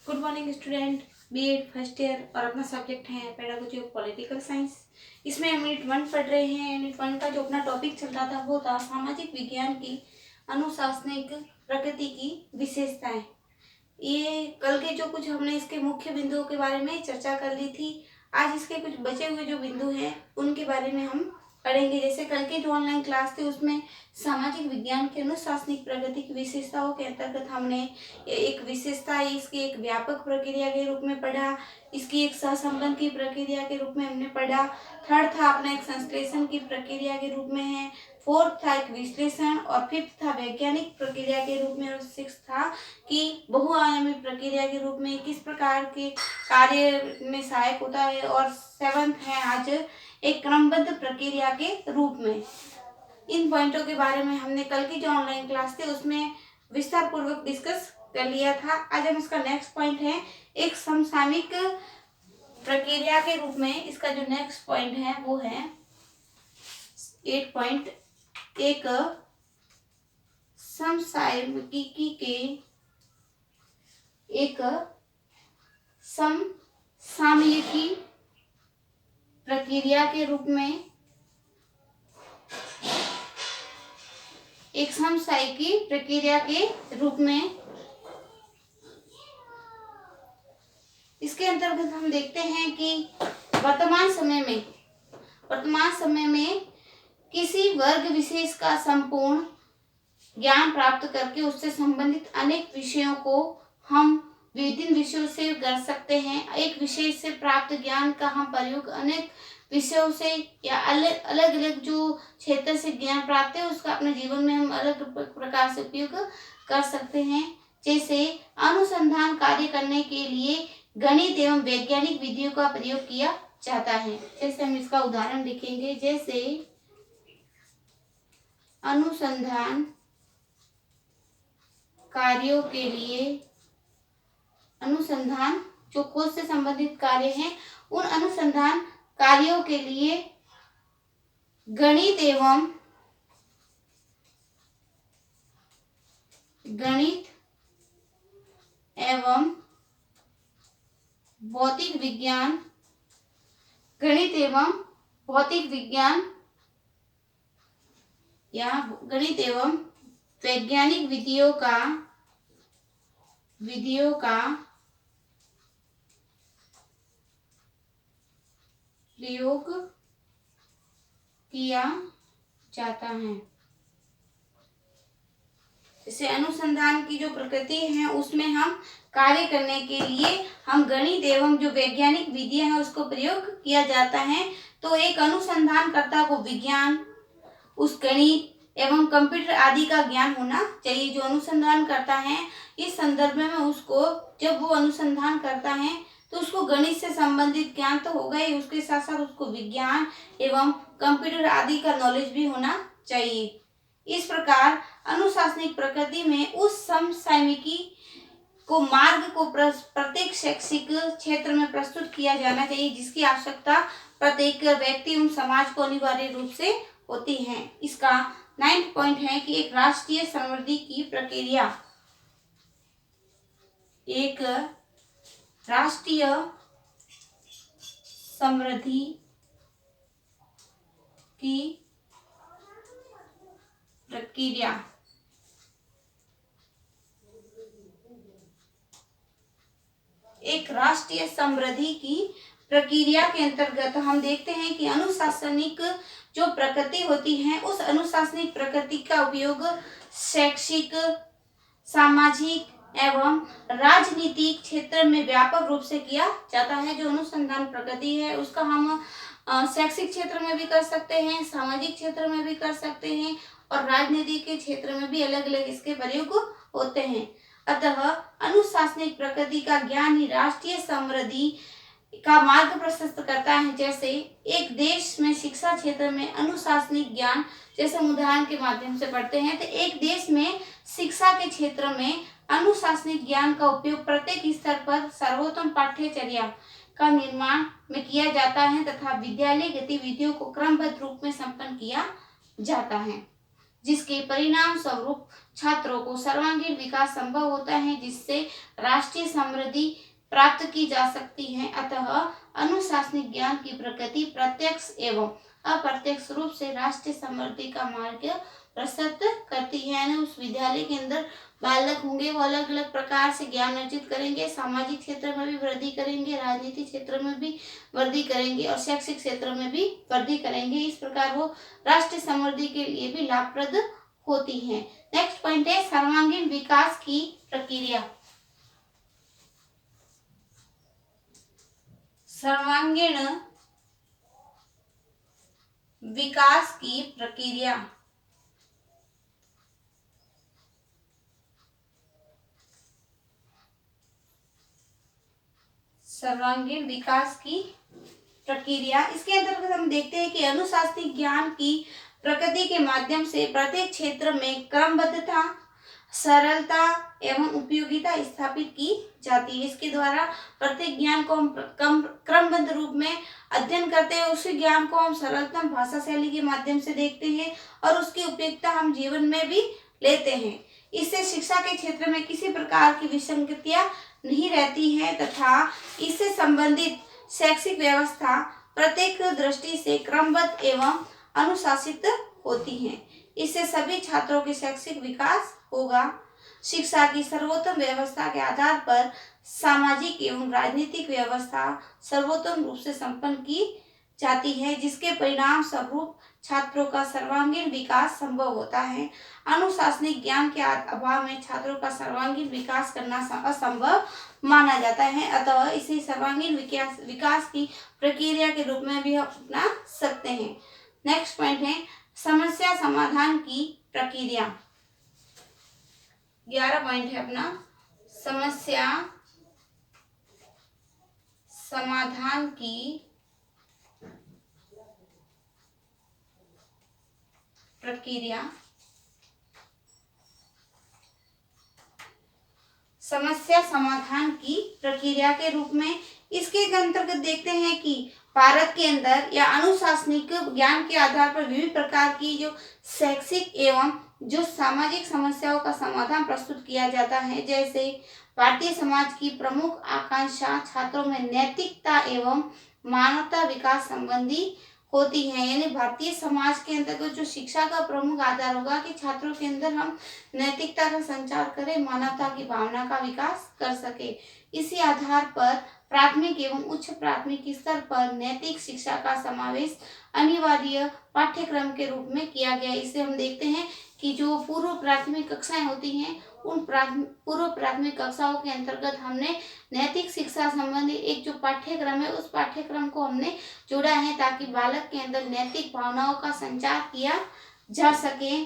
Good morning student. BEd first year और अपना subject है पेडागोजी ऑफ पॉलिटिकल साइंस। इसमें हम यूनिट 1 पढ़ रहे हैं। यूनिट 1 का जो अपना टॉपिक चल रहा था वो था सामाजिक विज्ञान की अनुशासनिक प्रकृति की विशेषताएं। ये कल के जो कुछ हमने इसके मुख्य बिंदुओं के बारे में चर्चा कर ली थी। आज इसके कुछ बचे हुए जो बिंदु हैं उनके बारे में हम पढ़ेंगे। जैसे कल के जो ऑनलाइन क्लास थे उसमें सामाजिक विज्ञान के अनुशासनिक प्रगति की विशेषताओं के अंतर्गत हमने एक विशेषता है इसकी एक व्यापक प्रक्रिया के रूप में पढ़ा, इसकी एक सहसंबंध की प्रक्रिया के रूप में हमने पढ़ा। थर्ड था अपना एक संश्लेषण की प्रक्रिया के रूप में है। फोर्थ था एक विश्लेषण और फिफ्थ था वैज्ञानिक प्रक्रिया के रूप में और सिक्स था कि बहुआयामी प्रक्रिया के रूप में किस प्रकार के कार्य में सहायक होता है और सेवंथ है आज एक क्रमबद्ध प्रक्रिया के रूप में। इन पॉइंटों के बारे में हमने कल की जो ऑनलाइन क्लास थी उसमें विस्तार पूर्वक डिस्कस कर लिया था। आज हम इसका नेक्स्ट पॉइंट है एक समसामयिक प्रक्रिया के रूप में। इसका जो नेक्स्ट पॉइंट है वो है 8 एक समसामयिकी के एक समसामयिकी प्रक्रिया के रूप में एक समसामयिकी प्रक्रिया के रूप में इसके अंतर्गत हम देखते हैं कि वर्तमान समय में किसी वर्ग विशेष का संपूर्ण ज्ञान प्राप्त करके उससे संबंधित अनेक विषयों को हम विभिन्न विषयों से कर सकते हैं। एक विषय से प्राप्त ज्ञान का हम प्रयोग अनेक विषयों से या अलग अलग जो क्षेत्र से ज्ञान प्राप्त है उसका अपने जीवन में हम अलग प्रकार से उपयोग कर सकते हैं। जैसे अनुसंधान कार्य करने के लिए गणित एवं वैज्ञानिक विधियों का प्रयोग किया जाता है। जैसे हम इसका उदाहरण लिखेंगे, जैसे अनुसंधान कार्यों के लिए अनुसंधान जो खोज से संबंधित कार्य हैं उन अनुसंधान कार्यों के लिए गणित एवं भौतिक विज्ञान या गणित एवं वैज्ञानिक विधियों का प्रयोग किया जाता है। जैसे अनुसंधान की जो प्रकृति है उसमें हम कार्य करने के लिए हम गणित एवं जो वैज्ञानिक विधियां हैं उसको प्रयोग किया जाता है। तो एक अनुसंधानकर्ता को विज्ञान, उस गणित एवं कंप्यूटर आदि का ज्ञान होना चाहिए। जो अनुसंधान करता है इस संदर्भ में उसको जब वो अनुसंधान करता है तो उसको गणित से संबंधित ज्ञान तो होगा ही, उसके साथ साथ उसको विज्ञान एवं कंप्यूटर आदि का नॉलेज भी होना चाहिए। इस प्रकार अनुशासनिक प्रकृति में उस समसामयिकी को मार्ग को प्रत्येक शैक्षिक क्षेत्र में प्रस्तुत किया जाना चाहिए जिसकी आवश्यकता प्रत्येक व्यक्ति एवं समाज को अनिवार्य रूप से होती है। इसका 9th पॉइंट है कि एक राष्ट्रीय समृद्धि की प्रक्रिया, एक राष्ट्रीय समृद्धि की प्रक्रिया एक राष्ट्रीय समृद्धि की प्रक्रिया के अंतर्गत हम देखते हैं कि अनुशासनिक जो प्रकृति होती है उस अनुशासनिक प्रकृति का उपयोग शैक्षिक, सामाजिक एवं राजनीतिक क्षेत्र में व्यापक रूप से किया जाता है। जो अनुसंधान प्रकृति है उसका हम शैक्षिक क्षेत्र में भी कर सकते हैं, सामाजिक क्षेत्र में भी कर सकते हैं और राजनीति के क्षेत्र में भी अलग अलग इसके प्रयोग होते हैं। अतः अनुशासनिक प्रकृति का ज्ञान ही राष्ट्रीय समृद्धि का मार्ग प्रशस्त करता है। जैसे एक देश में शिक्षा क्षेत्र में अनुशासनिक ज्ञान, जैसे हम उदाहरण के माध्यम से पढ़ते हैं, तो एक देश में शिक्षा के क्षेत्र में अनुशासनिक ज्ञान का उपयोग प्रत्येक स्तर पर सर्वोत्तम पाठ्यचर्या का निर्माण में किया जाता है तथा विद्यालय गतिविधियों को क्रमबद्ध रूप में संपन्न किया जाता है। जिसके परिणाम स्वरूप छात्रों को सर्वांगीण विकास संभव होता है, जिससे राष्ट्रीय समृद्धि प्राप्त की जा सकती है। अतः अनुशासनिक ज्ञान की प्रकृति प्रत्यक्ष एवं अप्रत्यक्ष रूप से राष्ट्रीय समृद्धि का मार्ग प्रशस्त करती है। यानी उस विद्यालय के अंदर बालक होंगे, वो अलग अलग प्रकार से ज्ञान अर्जित करेंगे, सामाजिक क्षेत्र में भी वृद्धि करेंगे, राजनीतिक क्षेत्र में भी वृद्धि करेंगे और शैक्षिक क्षेत्र में भी वृद्धि करेंगे। इस प्रकार वो राष्ट्रीय समृद्धि के लिए भी लाभप्रद होती है। नेक्स्ट पॉइंट है सर्वांगीण विकास की प्रक्रिया। सर्वांगीण विकास की प्रक्रिया। सर्वांगीण विकास की प्रक्रिया, इसके अंतर्गत हम देखते हैं कि अनुशासनिक ज्ञान की प्रकृति के माध्यम से प्रत्येक क्षेत्र में क्रमबद्धता, सरलता एवं उपयोगिता स्थापित की जाती है। इसके द्वारा प्रत्येक ज्ञान को हम क्रमबद्ध रूप में अध्ययन करते हैं, उसी ज्ञान को हम सरलतम भाषा शैली के माध्यम से देखते हैं और उसकी उपयोगिता हम जीवन में भी लेते हैं। इससे शिक्षा के क्षेत्र में किसी प्रकार की विसंगतियां नहीं रहती है तथा इससे संबंधित शैक्षिक व्यवस्था प्रत्येक दृष्टि से क्रमबद्ध एवं अनुशासित होती है। इससे सभी छात्रों के शैक्षिक विकास होगा। शिक्षा की सर्वोत्तम व्यवस्था के आधार पर सामाजिक एवं राजनीतिक व्यवस्था सर्वोत्तम रूप से संपन्न की जाती है, जिसके परिणाम स्वरूप छात्रों का सर्वांगीण विकास संभव होता है। अनुशासनिक ज्ञान के अभाव में छात्रों का सर्वांगीण विकास करना असंभव माना जाता है। अतः इसे सर्वांगीण विकास की प्रक्रिया के रूप में भी अपना सकते हैं। नेक्स्ट पॉइंट है समस्या समाधान की प्रक्रिया। 11 पॉइंट है अपना समस्या समाधान की प्रक्रिया। समस्या समाधान की प्रक्रिया के रूप में इसके अंतर्गत देखते हैं कि भारत के अंदर या अनुशासनिक ज्ञान के आधार पर विभिन्न प्रकार की जो शैक्षिक एवं जो सामाजिक समस्याओं का समाधान प्रस्तुत किया जाता है। जैसे भारतीय समाज की प्रमुख आकांक्षा छात्रों में नैतिकता एवं मानवता विकास संबंधी होती है। यानी भारतीय समाज के अंतर्गत जो शिक्षा का प्रमुख आधार होगा कि छात्रों के अंदर हम नैतिकता का संचार करें, मानवता की भावना का विकास कर सके। इसी आधार पर प्राथमिक एवं उच्च प्राथमिक स्तर पर नैतिक शिक्षा का समावेश अनिवार्य पाठ्यक्रम के रूप में किया गया। इसे हम देखते हैं कि जो पूर्व प्राथमिक कक्षाएं होती हैं, उन पूर्व प्राथमिक कक्षाओं के अंतर्गत हमने नैतिक शिक्षा संबंधी एक जो पाठ्यक्रम है, उस पाठ्यक्रम को हमने जोड़ा है ताकि बालक के अंदर नैतिक भावनाओं का संचार किया जा सके।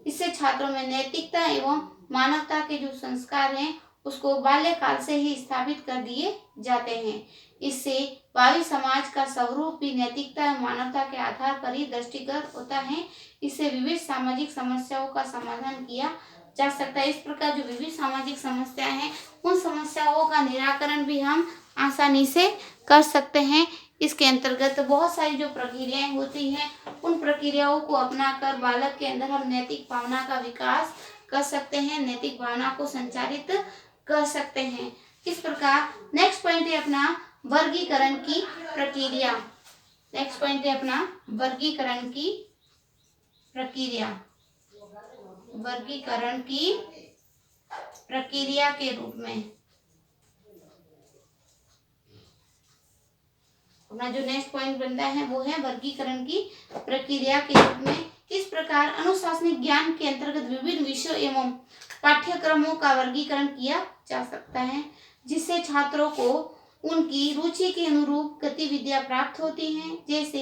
इससे छात्रों में नैतिकता एवं मानवता के जो संस्कार हैं उसको बाल्यकाल से ही स्थापित कर दिए जाते हैं। इससे भावी समाज का स्वरूप भी नैतिकता एवं मानवता के आधार पर ही दृष्टिगत होता है। इससे विविध सामाजिक समस्याओं का समाधान किया जा सकता है। इस प्रकार जो विविध सामाजिक समस्याएं हैं, उन समस्याओं का निराकरण भी हम आसानी से कर सकते हैं। इसके अंतर्गत बहुत सारी जो प्रक्रियाएं होती हैं, उन प्रक्रियाओं को अपनाकर बालक के अंदर हम नैतिक भावना का विकास कर सकते हैं, नैतिक भावना को संचारित कर सकते हैं। इस प्रकार नेक्स्ट पॉइंट है अपना वर्गीकरण की प्रक्रिया। नेक्स्ट पॉइंट है अपना वर्गीकरण की प्रक्रिया। वर्गीकरण की प्रक्रिया के रूप में अपना जो नेक्स्ट पॉइंट बनता है वो है वर्गीकरण की प्रक्रिया के रूप में। इस प्रकार अनुशासनिक ज्ञान के अंतर्गत विभिन्न विषयों एवं पाठ्यक्रमों का वर्गीकरण किया जा सकता है, जिससे छात्रों को उनकी रुचि के अनुरूप गतिविधियां प्राप्त होती हैं। जैसे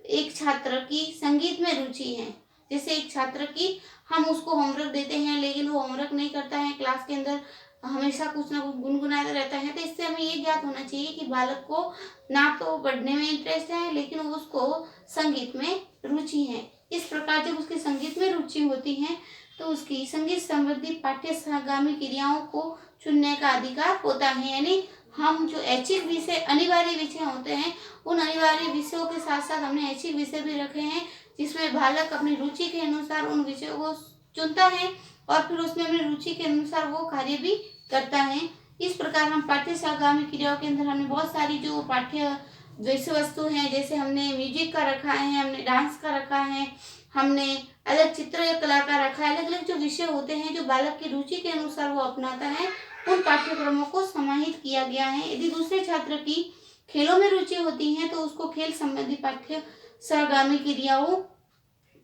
एक छात्र की संगीत में रुचि है, जैसे एक छात्र की हम उसको होमवर्क देते हैं लेकिन वो होमवर्क नहीं करता है, क्लास के अंदर हमेशा कुछ ना कुछ गुनगुनाता रहता है, तो इससे हमें ये ज्ञात होना चाहिए कि बालक को ना तो पढ़ने में इंटरेस्ट है लेकिन उसको संगीत में रुचि है। इस प्रकार जब उसकी संगीत में रुचि होती है तो उसकी संगीत संबंधी पाठ्यगामी क्रियाओं को चुनने का अधिकार होता है। यानी हम जो ऐच्छिक विषय अनिवार्य विषय होते हैं, उन अनिवार्य विषयों के साथ साथ हमने ऐच्छिक विषय भी रखे हैं जिसमें बालक अपनी रुचि के अनुसार उन विषयों को चुनता है और फिर उसमें अपनी रुचि के अनुसार वो कार्य भी करता है। इस प्रकार हम पाठ्य सहगामी क्रियाओं के अंदर हमने बहुत सारी जो पाठ्य विषय वस्तु हैं, जैसे हमने म्यूजिक का रखा है, हमने डांस का रखा है, हमने अलग चित्रकला का रखा है, अलग अलग जो विषय होते हैं जो बालक की रुचि के अनुसार वो अपनाता है, उन पाठ्यक्रमों को समाहित किया गया है। यदि दूसरे छात्र की खेलों में रुचि होती है तो उसको खेल संबंधी पाठ्य सहगामी क्रियाओं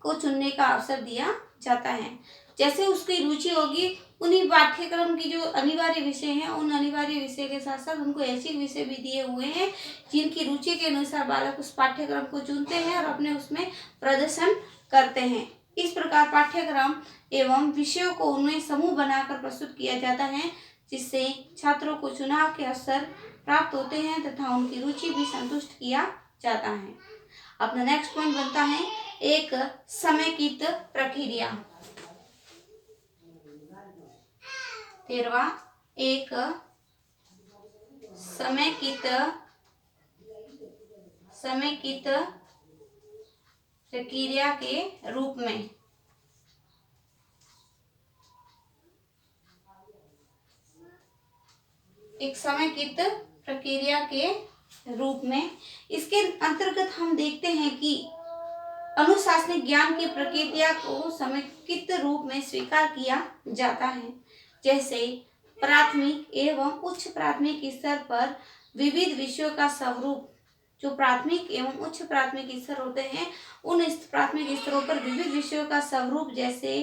को चुनने का अवसर दिया जाता है। जैसे उसकी रुचि होगी, उन्हीं पाठ्यक्रम की जो अनिवार्य विषय हैं, उन अनिवार्य विषय के साथ साथ उनको ऐच्छिक विषय भी दिए हुए हैं जिनकी रुचि के अनुसार बालक उस पाठ्यक्रम को चुनते हैं और अपने उसमें प्रदर्शन करते हैं। इस प्रकार पाठ्यक्रम एवं विषयों को उनमें समूह बनाकर प्रस्तुत किया जाता है, जिससे छात्रों को चुनाव के अवसर प्राप्त होते हैं तथा उनकी रुचि भी संतुष्ट किया जाता है। अपना नेक्स्ट पॉइंट बनता है एक समेकित प्रक्रिया। 13वां, एक समेकित प्रक्रिया के रूप में। एक समेकित प्रक्रिया के रूप में इसके अंतर्गत हम देखते हैं कि अनुशासनिक ज्ञान की प्रक्रिया को समेकित रूप में स्वीकार किया जाता है। जैसे प्राथमिक एवं उच्च प्राथमिक स्तर पर विविध विषयों का स्वरूप, जो प्राथमिक एवं उच्च प्राथमिक स्तर होते हैं, उन प्राथमिक स्तरों पर विविध विषयों का स्वरूप जैसे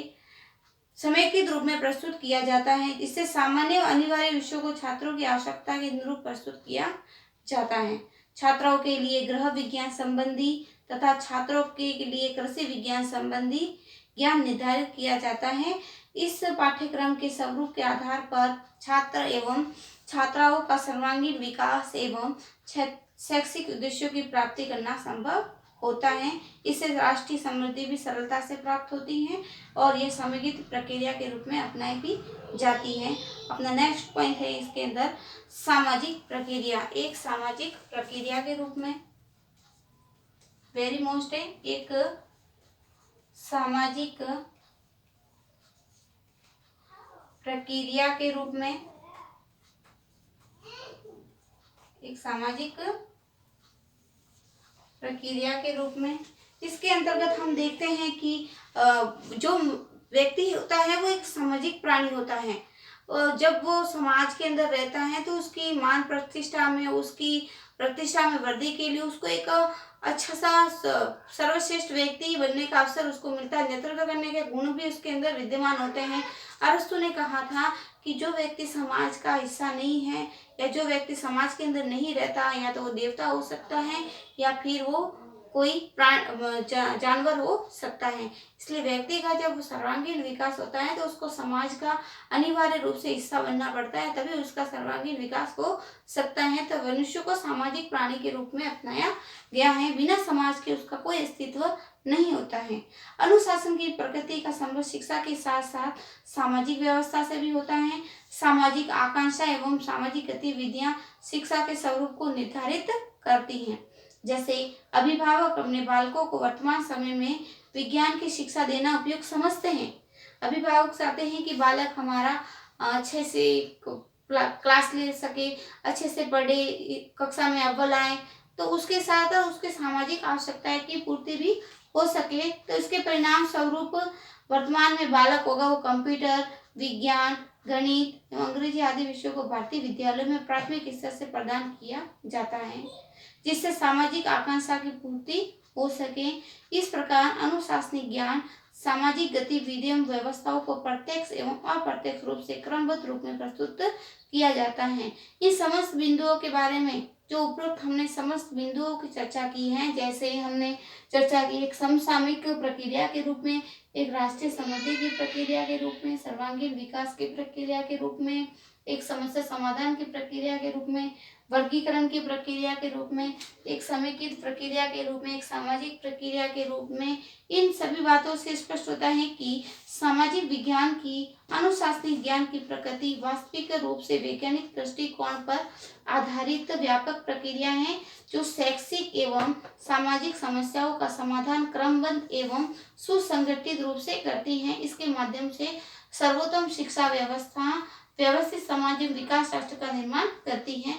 समेकित रूप में प्रस्तुत किया जाता है। इससे सामान्य और अनिवार्य विषयों को छात्रों की आवश्यकता के अनुरूप प्रस्तुत किया जाता है। छात्रों के लिए गृह विज्ञान संबंधी तथा छात्रों के लिए कृषि विज्ञान संबंधी ज्ञान निर्धारित किया जाता है। इस पाठ्यक्रम के स्वरूप के आधार पर छात्र एवं छात्राओं का सर्वांगीण विकास एवं शैक्षिक उद्देश्यों की प्राप्ति करना संभव होता है। इससे राष्ट्रीय समृद्धि भी सरलता से प्राप्त होती है और यह समेकित प्रक्रिया के रूप में अपनाई भी जाती है। अपना नेक्स्ट पॉइंट है इसके अंदर सामाजिक प्रक्रिया। एक सामाजिक प्रक्रिया के रूप में वेरी मोस्ट है एक सामाजिक प्रक्रिया के रूप में, एक सामाजिक प्रक्रिया के रूप में इसके अंतर्गत हम देखते हैं कि जो व्यक्ति होता है वो एक सामाजिक प्राणी होता है। जब वो समाज के अंदर रहता है तो उसकी मान प्रतिष्ठा में, उसकी प्रतिष्ठा में वृद्धि के लिए उसको एक अच्छा सा सर्वश्रेष्ठ व्यक्ति बनने का अवसर उसको मिलता है। नेतृत्व करने के गुण भी उसके अंदर विद्यमान होते हैं। अरस्तु ने कहा था कि जो व्यक्ति समाज का हिस्सा नहीं है या जो व्यक्ति समाज के अंदर नहीं रहता, या तो वो देवता हो सकता है या फिर वो कोई जानवर हो सकता है। इसलिए व्यक्ति का जब सर्वांगीण विकास होता है तो उसको समाज का अनिवार्य रूप से हिस्सा बनना पड़ता है, तभी उसका सर्वांगीण विकास हो सकता है। तो मनुष्य को सामाजिक प्राणी के रूप में अपनाया गया है। बिना समाज के उसका कोई अस्तित्व नहीं होता है। अनुशासन की प्रकृति का संबंध शिक्षा के साथ साथ सामाजिक व्यवस्था से भी होता है। सामाजिक आकांक्षा एवं सामाजिक गतिविधियां शिक्षा के स्वरूप को निर्धारित करती हैं। जैसे अभिभावक अपने बालकों को वर्तमान समय में विज्ञान की शिक्षा देना उपयुक्त समझते हैं। अभिभावक चाहते हैं कि बालक हमारा अच्छे से क्लास ले सके, अच्छे से पढ़े, कक्षा में अव्वल आए, तो उसके साथ उसके सामाजिक आवश्यकताएं की पूर्ति भी हो सके। तो इसके परिणाम स्वरूप वर्तमान में बालक होगा वो कंप्यूटर, विज्ञान, गणित एवं अंग्रेजी आदि विषयों को भारतीय विद्यालयों में प्राथमिक स्तर से प्रदान किया जाता है, जिससे सामाजिक आकांक्षा की पूर्ति हो सके। इस प्रकार अनुशासनिक ज्ञान सामाजिक गतिविधियों व्यवस्थाओं को प्रत्यक्ष एवं अप्रत्यक्ष रूप से क्रमबद्ध रूप में प्रस्तुत किया जाता है। इन समस्त बिंदुओं के बारे में जो उपरोक्त हमने समस्त बिंदुओं की चर्चा की है, जैसे हमने चर्चा की एक समसामयिक प्रक्रिया के रूप में, एक राष्ट्रीय समृद्धि की प्रक्रिया के रूप में, सर्वांगीण विकास की प्रक्रिया के रूप में, एक समस्या समाधान की प्रक्रिया के रूप में, वर्गीकरण की प्रक्रिया के रूप में, एक समेकित प्रक्रिया के रूप में, एक सामाजिक प्रक्रिया के रूप में। इन सभी बातों से स्पष्ट होता है कि सामाजिक विज्ञान की अनुशासनिक ज्ञान की प्रकृति वास्तविक रूप से वैज्ञानिक दृष्टिकोण पर आधारित व्यापक प्रक्रिया है, जो शैक्षिक एवं सामाजिक समस्याओं का समाधान क्रमबद्ध एवं सुसंगठित रूप से करती है। इसके माध्यम से सर्वोत्तम शिक्षा व्यवस्था, व्यवस्थित सामाजिक विकास राष्ट्र का निर्माण करती है।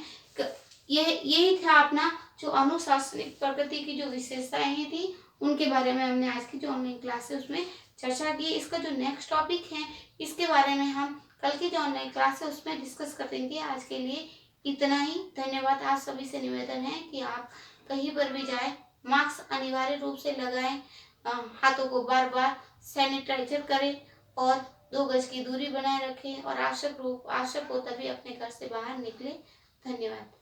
यही था अपना जो अनुशासनिक प्रकृति की जो विशेषताएं थी, उनके बारे में हमने आज की जो ऑनलाइन क्लास है उसमें चर्चा की। इसका जो नेक्स्ट टॉपिक है, इसके बारे में हम कल की जो ऑनलाइन क्लास है उसमें डिस्कस करेंगे। आज के लिए इतना ही। धन्यवाद। आप सभी से निवेदन है कि आप कहीं पर भी जाए, मास्क अनिवार्य रूप से लगाएं, हाथों को बार बार सैनिटाइजर करें और 2 गज की दूरी बनाए रखें और आवश्यक हो तभी अपने घर से बाहर निकले। धन्यवाद।